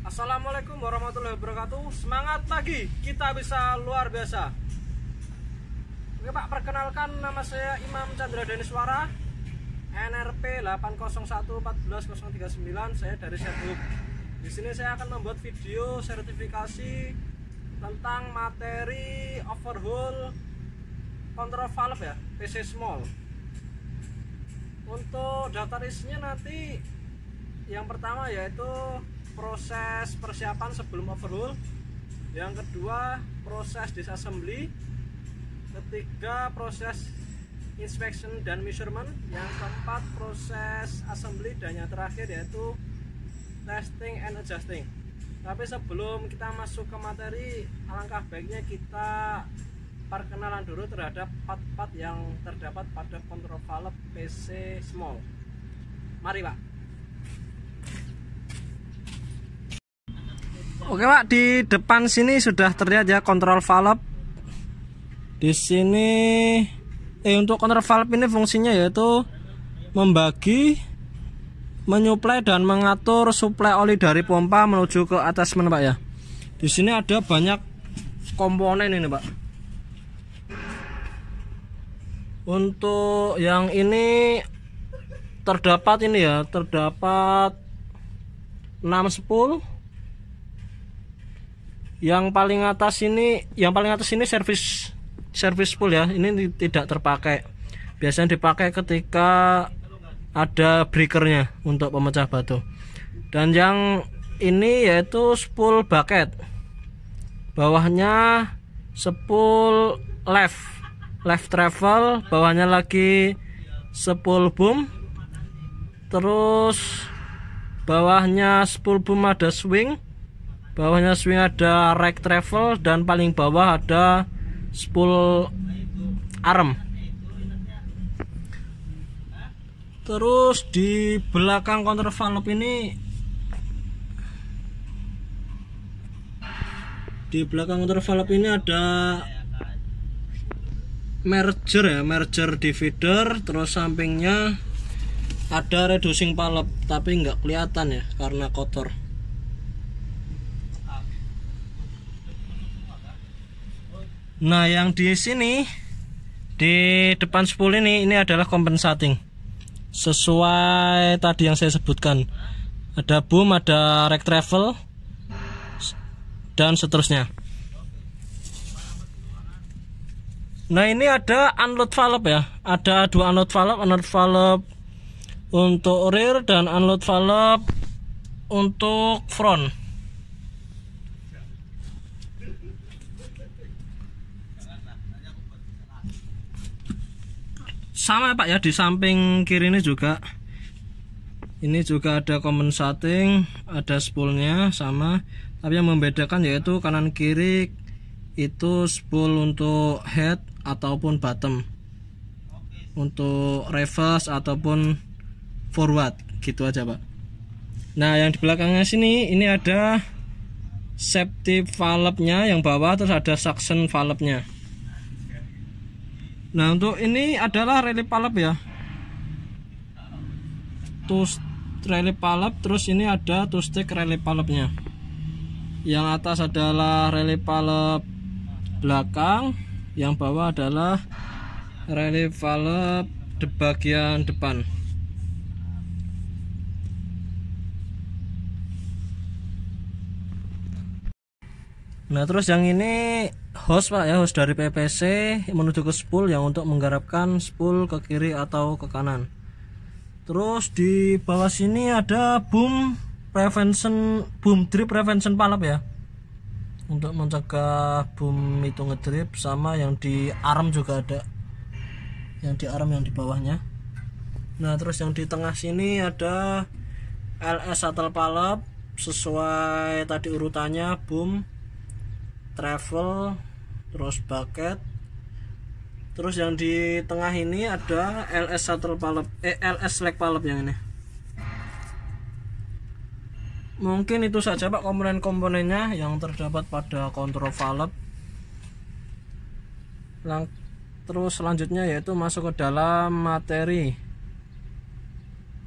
Assalamualaikum warahmatullahi wabarakatuh. Semangat pagi, kita bisa luar biasa. Oke Pak, perkenalkan nama saya Imam Chandra Deniswara, NRP 801141039. Saya dari Serbuk. Di sini saya akan membuat video sertifikasi tentang materi overhaul control valve ya, PC small. Untuk daftar isinya nanti yang pertama yaitu proses persiapan sebelum overhaul, yang kedua proses disassembly, ketiga proses inspection dan measurement, yang keempat proses assembly, dan yang terakhir yaitu testing and adjusting. Tapi sebelum kita masuk ke materi, alangkah baiknya kita perkenalan dulu terhadap part-part yang terdapat pada control valve PC small. Mari Pak. Oke Pak, di depan sini sudah terlihat ya kontrol valve. Di sini untuk kontrol valve ini fungsinya yaitu membagi, menyuplai dan mengatur suplai oli dari pompa menuju ke attachment Pak ya. Di sini ada banyak komponen ini Pak. Untuk yang ini terdapat ini ya, terdapat 6 spool. Yang paling atas ini servis spool ya. Ini tidak terpakai. Biasanya dipakai ketika ada breakernya untuk pemecah batu. Dan yang ini yaitu spool bucket. Bawahnya spool left travel, bawahnya lagi spool boom. Terus bawahnya spool boom ada swing. Bawahnya swing ada right travel, dan paling bawah ada spool arm. Terus di belakang kontrol valve ini, ada merger divider, terus sampingnya ada reducing valve, tapi nggak kelihatan ya karena kotor. Nah, yang di sini di depan spool ini adalah compensating. Sesuai tadi yang saya sebutkan. Ada boom, ada right travel dan seterusnya. Nah, ini ada unload valve ya. Ada dua unload valve untuk rear dan unload valve untuk front. Sama Pak ya, di samping kiri ini juga ada compensating, ada spoolnya sama, tapi yang membedakan yaitu kanan kiri itu spool untuk head ataupun bottom, untuk reverse ataupun forward, gitu aja Pak. Nah, yang di belakangnya sini ini ada safety valve-nya yang bawah, terus ada suction valve-nya. Nah, untuk ini adalah relief valve ya, relief valve. Terus ini ada two stick relief valve-nya. Yang atas adalah relief valve belakang, yang bawah adalah relief valve di bagian depan. Nah, terus yang ini hose Pak ya, hose dari PVC menuju ke spool yang untuk menggarapkan spool ke kiri atau ke kanan. Terus di bawah sini ada boom drip prevention valve ya, untuk mencegah boom itu ngedrip, sama yang di arm juga ada, yang di arm yang di bawahnya. Nah, terus yang di tengah sini ada LS shuttle valve sesuai tadi urutannya, boom, travel, terus bucket. Terus yang di tengah ini ada LS shuttle valve, LS slack valve yang ini. Mungkin itu saja Pak komponen-komponennya yang terdapat pada control valve. Terus selanjutnya yaitu masuk ke dalam materi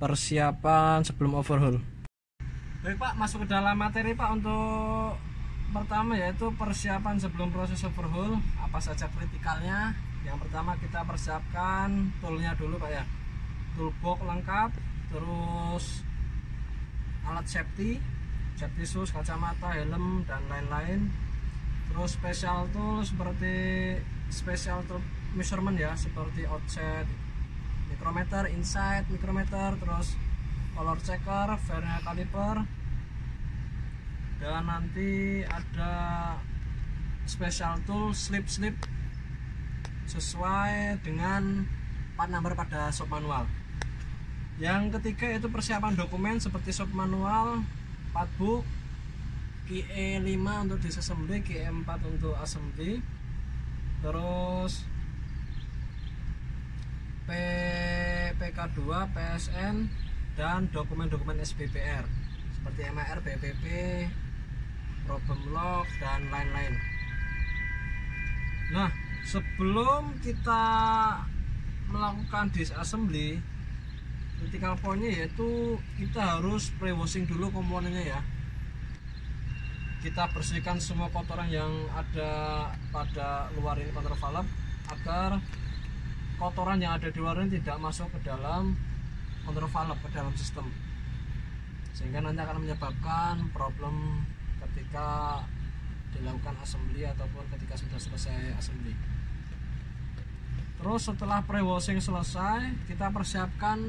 persiapan sebelum overhaul. Baik Pak, masuk ke dalam materi Pak. Untuk pertama yaitu persiapan sebelum proses overhaul, apa saja kritikalnya. Yang pertama kita persiapkan toolnya dulu Pak ya, toolbox lengkap, terus alat safety shoes, kacamata, helm dan lain-lain. Terus special tool seperti special tool measurement ya, seperti offset, micrometer, insight micrometer, terus color checker, vernier caliper, dan nanti ada special tool slip sesuai dengan part number pada shop manual. Yang ketiga itu persiapan dokumen seperti shop manual, partbook, QE5 untuk disassembly, QE4 untuk assembly, terus PK2, PSN, dan dokumen-dokumen SBPR seperti MAR, BPP, problem log, dan lain-lain. Nah, sebelum kita melakukan disassembly, critical point-nya yaitu kita harus pre-washing dulu komponennya ya. Kita bersihkan semua kotoran yang ada pada luar ini control valve, agar kotoran yang ada di luar ini tidak masuk ke dalam control valve, ke dalam sistem, sehingga nanti akan menyebabkan problem ketika dilakukan assembly ataupun ketika sudah selesai assembly. Terus setelah pre-washing selesai, kita persiapkan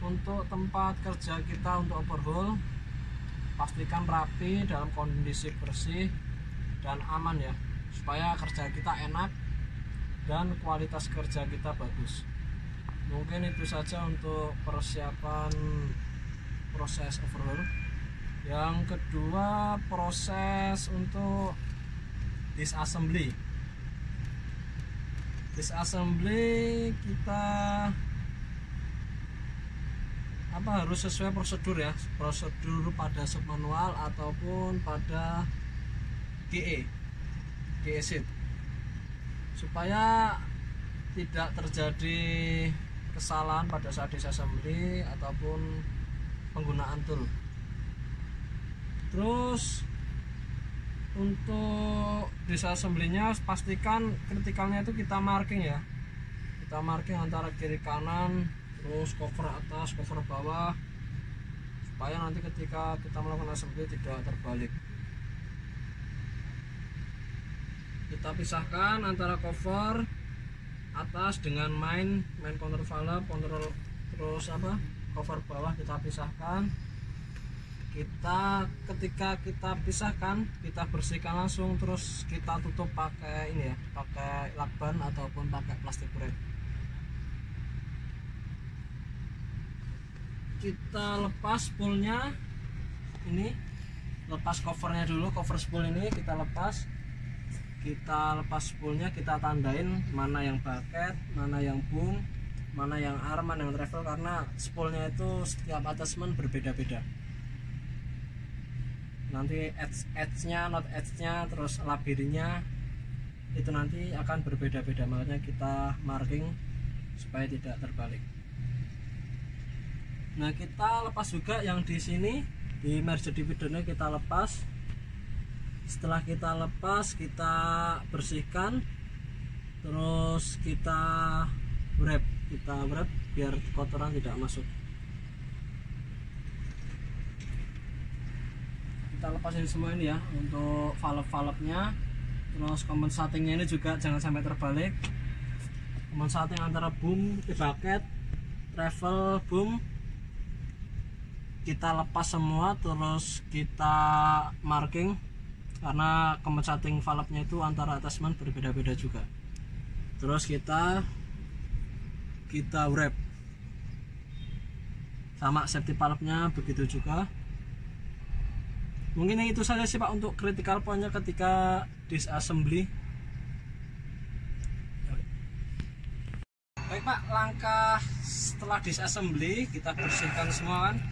untuk tempat kerja kita untuk overhaul. Pastikan rapi, dalam kondisi bersih dan aman ya, supaya kerja kita enak dan kualitas kerja kita bagus. Mungkin itu saja untuk persiapan proses overhaul. Yang kedua, proses untuk disassembly. Disassembly kita harus sesuai prosedur ya, prosedur pada shop manual ataupun pada GE sheet, supaya tidak terjadi kesalahan pada saat disassembly ataupun penggunaan tool. Terus untuk disassembly-nya pastikan kritikalnya itu kita marking ya, kita marking antara kiri kanan, terus cover atas, cover bawah, supaya nanti ketika kita melakukan assembly tidak terbalik. Kita pisahkan antara cover atas dengan main control valve, kontrol, terus cover bawah kita pisahkan. Ketika kita pisahkan, kita bersihkan langsung, terus kita tutup pakai ini ya, pakai lakban ataupun pakai plastik wrap. Kita lepas spoolnya, ini lepas covernya dulu, cover spool ini kita lepas spoolnya, kita tandain mana yang bucket, mana yang boom, mana yang arm, mana yang travel, karena spoolnya itu setiap attachment berbeda-beda. Nanti edge-nya, not edge-nya, terus labirnya itu nanti akan berbeda-beda, makanya kita marking supaya tidak terbalik. Nah, kita lepas juga yang di sini, di merger dividernya kita lepas. Setelah kita lepas, kita bersihkan, terus kita wrap biar kotoran tidak masuk. Kita lepasin semua ini ya, untuk valve-valve-nya. Terus compensatingnya ini juga jangan sampai terbalik. Compensating antara boom, bucket, travel, boom kita lepas semua, terus kita marking, karena compensating valve-nya itu antara attachment berbeda-beda juga. Terus kita wrap, sama safety valve-nya begitu juga. Mungkin itu saja sih Pak untuk critical point-nya ketika disassembly. Baik Pak, langkah setelah disassembly kita bersihkan semua kan.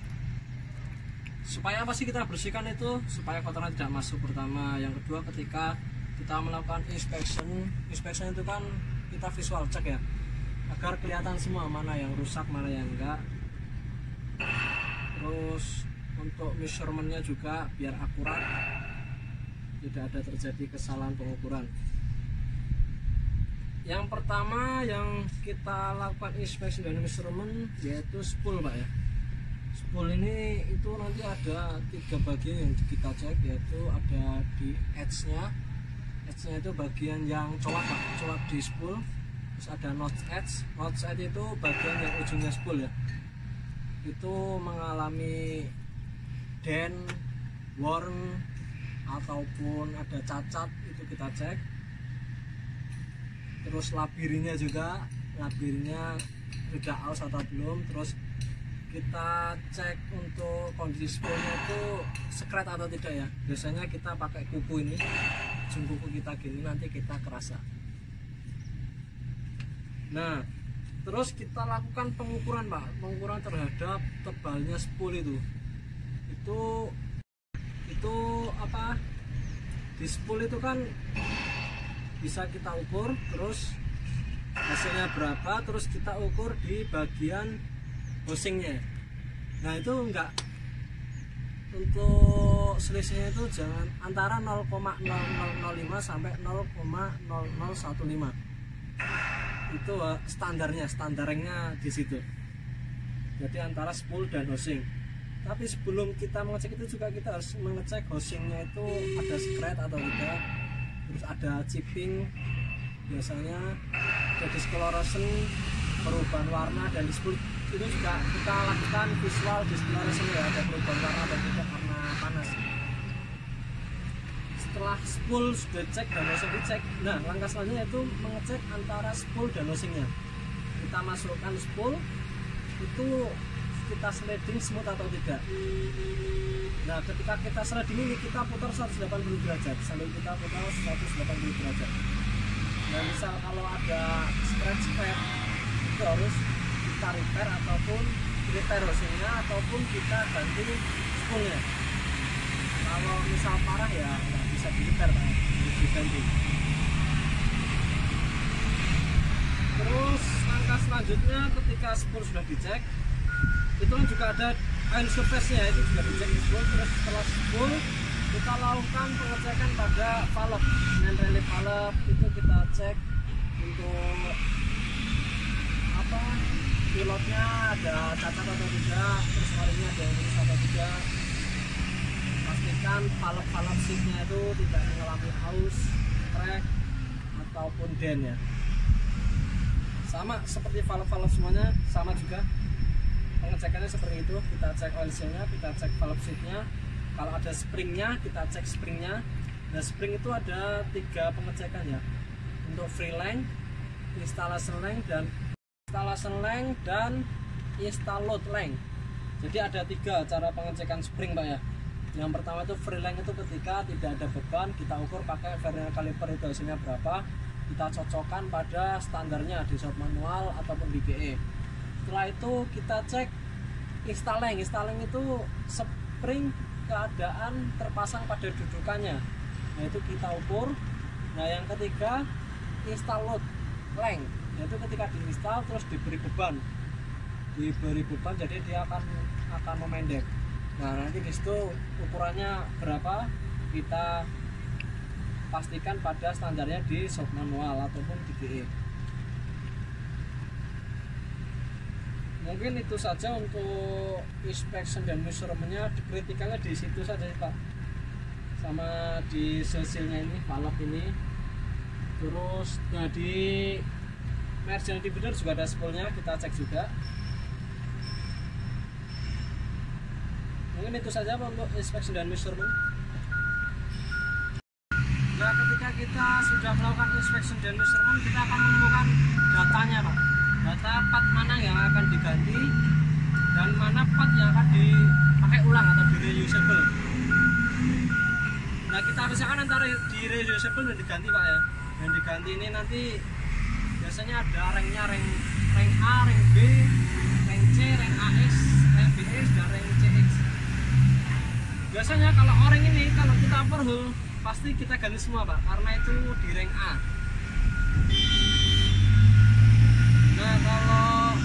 Supaya apa sih kita bersihkan itu? Supaya kotoran tidak masuk pertama. Yang kedua, ketika kita melakukan inspection itu kan kita visual check ya, agar kelihatan semua mana yang rusak, mana yang enggak. Terus untuk measurementnya juga biar akurat, tidak ada terjadi kesalahan pengukuran. Yang pertama yang kita lakukan inspeksi dan measurement yaitu spool Pak ya. Spool ini itu nanti ada 3 bagian yang kita cek, yaitu ada di edge-nya. Edge-nya itu bagian yang colak Pak, colak di spool. Terus ada notch edge. Notch edge itu bagian yang ujungnya spool ya. Itu mengalami dent, worn ataupun ada cacat, itu kita cek. Terus labirnya juga, labirnya sudah aus atau belum. Terus kita cek untuk kondisi spoolnya itu sekret atau tidak ya. Biasanya kita pakai kuku ini, ujung kuku kita gini, nanti kita kerasa. Nah, terus kita lakukan pengukuran Pak, pengukuran terhadap tebalnya spool itu apa, di spool itu kan bisa kita ukur, terus hasilnya berapa, terus kita ukur di bagian housingnya. Nah itu enggak, untuk selisihnya itu jangan antara 0,0005 sampai 0,0015. Itu standarnya, standarnya di situ. Jadi antara spool dan housing. Tapi sebelum kita mengecek itu juga kita harus mengecek housingnya itu ada sekret atau tidak. Terus ada chipping, biasanya ada discoloration, perubahan warna, dan di spool itu juga kita lakukan visual discoloration ya, ada perubahan warna atau tidak karena panas. Setelah spool sudah cek dan housing dicek, nah langkah selanjutnya itu mengecek antara spool dan housingnya. Kita masukkan spool, itu kita sliding smooth atau tidak. Nah ketika kita sliding ini kita putar 180 derajat, sambil kita putar 180 derajat. Nah misal kalau ada scratch itu harus kita repair ataupun repair housingnya ataupun kita ganti spoolnya. Kalau misal parah ya nggak bisa di repair, harus diganti. Terus langkah selanjutnya ketika spool sudah dicek, itu kan juga ada oil surface-nya, itu juga dicek di spool. Terus setelah spool kita lakukan pengecekan pada valve, main relief valve itu kita cek untuk apa, pilotnya ada cacat atau tidak, terus orinya ada yang rusak atau tidak. Pastikan valve seatnya itu tidak mengalami aus, crack ataupun dent ya. Sama seperti valve semuanya sama juga pengecekannya seperti itu. Kita cek oil seal-nya, kita cek valve seat-nya. Kalau ada springnya kita cek springnya. Nah spring itu ada 3 pengecekan ya, untuk free length, installation length, dan install load length. Jadi ada 3 cara pengecekan spring Pak ya. Yang pertama itu free length, itu ketika tidak ada beban kita ukur pakai vernier caliper, itu hasilnya berapa, kita cocokkan pada standarnya di shop manual ataupun BGE. Setelah itu kita cek install length. Install length itu spring keadaan terpasang pada dudukannya, nah itu kita ukur. Nah yang ketiga install load length, yaitu ketika diinstal terus diberi beban, jadi dia akan memendek. Nah nanti disitu ukurannya berapa kita pastikan pada standarnya di shop manual ataupun BGE. Mungkin itu saja untuk inspection dan measurementnya. Kritikalnya di situ saja Pak, sama di sesilnya ini, valve ini. Terus nah di merger divider juga ada spoolnya, kita cek juga. Mungkin itu saja Pak untuk inspection dan measurement. Nah ketika kita sudah melakukan inspection dan measurement, kita akan menemukan datanya Pak, data part mana yang akan diganti dan mana part yang akan dipakai ulang atau di reusable. Nah kita pisahkan antara di reusable dan diganti Pak ya. Yang diganti ini nanti biasanya ada ranknya, rank A, rank B, rank C, rank AS, rank BS, dan rank CX. Biasanya kalau orang ini kalau kita overhaul pasti kita ganti semua Pak, karena itu di rank A. Nah kalau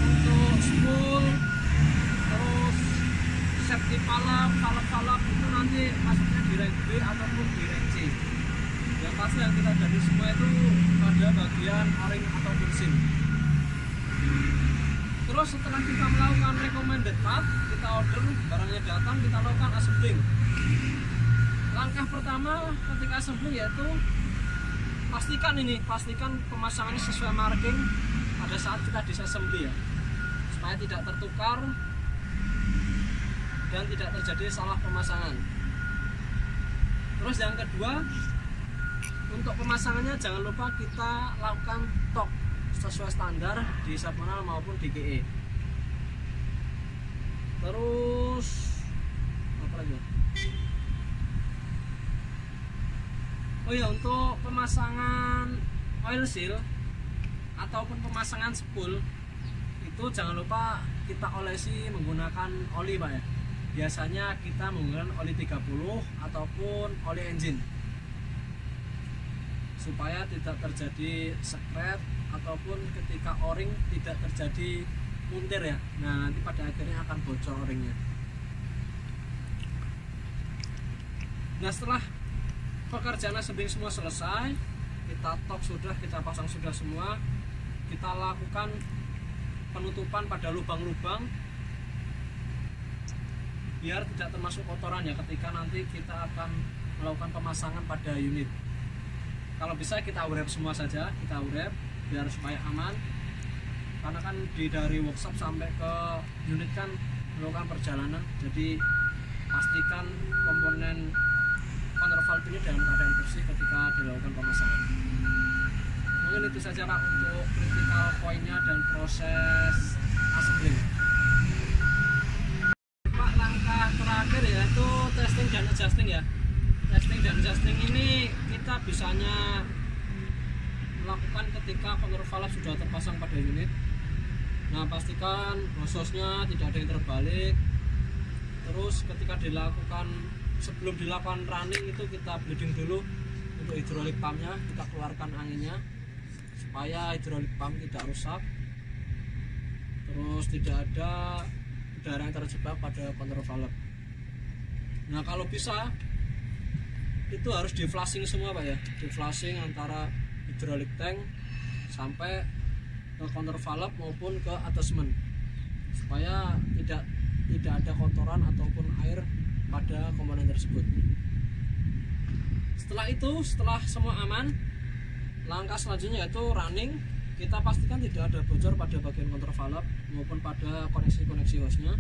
untuk spool terus safety valve itu nanti masuknya di rank B ataupun di rank C. Yang pasti yang kita ganti semua itu pada bagian o-ring atau bensin. Terus setelah kita melakukan recommended part, kita order, barangnya datang, kita lakukan assembling. Langkah pertama ketika assembling yaitu pastikan pemasangannya sesuai marking pada saat kita disassembly ya, supaya tidak tertukar dan tidak terjadi salah pemasangan. Terus yang kedua, untuk pemasangannya jangan lupa kita lakukan torque sesuai standar di submanual maupun di GE. Terus apa lagi? Oh ya, untuk pemasangan oil seal ataupun pemasangan spool itu jangan lupa kita olesi menggunakan oli Pak ya. Biasanya kita menggunakan oli 30 ataupun oli engine supaya tidak terjadi scratch ataupun ketika o-ring tidak terjadi muntir ya. Nah, nanti pada akhirnya akan bocor o-ringnya. Nah, setelah pekerjaan assembling semua selesai, kita torque sudah, kita pasang sudah semua, kita lakukan penutupan pada lubang-lubang biar tidak termasuk kotoran ya ketika nanti kita akan melakukan pemasangan pada unit. Kalau bisa kita wrap semua saja, kita wrap biar supaya aman, karena kan dari workshop sampai ke unit kan melakukan perjalanan, jadi pastikan komponen counter valve ini dalam keadaan bersih ketika dilakukan pemasangan. Mungkin itu saja Pak untuk critical point-nya dan proses assembling. Pak, langkah terakhir yaitu testing dan adjusting ya. Testing dan adjusting ini kita bisanya melakukan ketika counter valve sudah terpasang pada unit. Nah, pastikan hose-nya tidak ada yang terbalik. Terus ketika dilakukan, sebelum dilakukan running itu kita bleeding dulu untuk hidrolik pumpnya, kita keluarkan anginnya supaya hidrolik pump tidak rusak. Terus tidak ada udara yang terjebak pada counter valve. Nah, kalau bisa itu harus di flushing semua Pak ya, di flushing antara hidrolik tank sampai ke counter valve maupun ke attachment supaya tidak ada kotoran ataupun air pada komponen tersebut. Setelah semua aman, langkah selanjutnya yaitu running. Kita pastikan tidak ada bocor pada bagian counter valve maupun pada koneksi-koneksi hose-nya.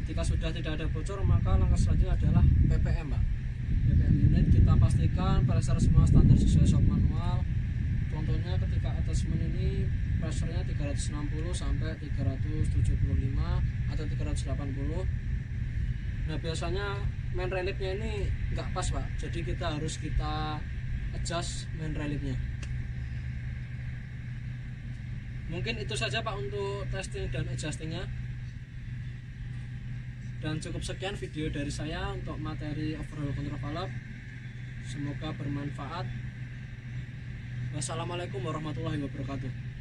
Ketika sudah tidak ada bocor, maka langkah selanjutnya adalah PPM Pak. PPM unit kita pastikan pressure semua standar sesuai shop manual. Contohnya ketika attachment ini pressure-nya 360 sampai 375 atau 380. Nah, biasanya main reliefnya ini nggak pas Pak, jadi kita harus adjust main reliefnya. Mungkin itu saja Pak untuk testing dan adjustingnya. Dan cukup sekian video dari saya untuk materi overhaul counter valve. Semoga bermanfaat. Wassalamualaikum warahmatullahi wabarakatuh.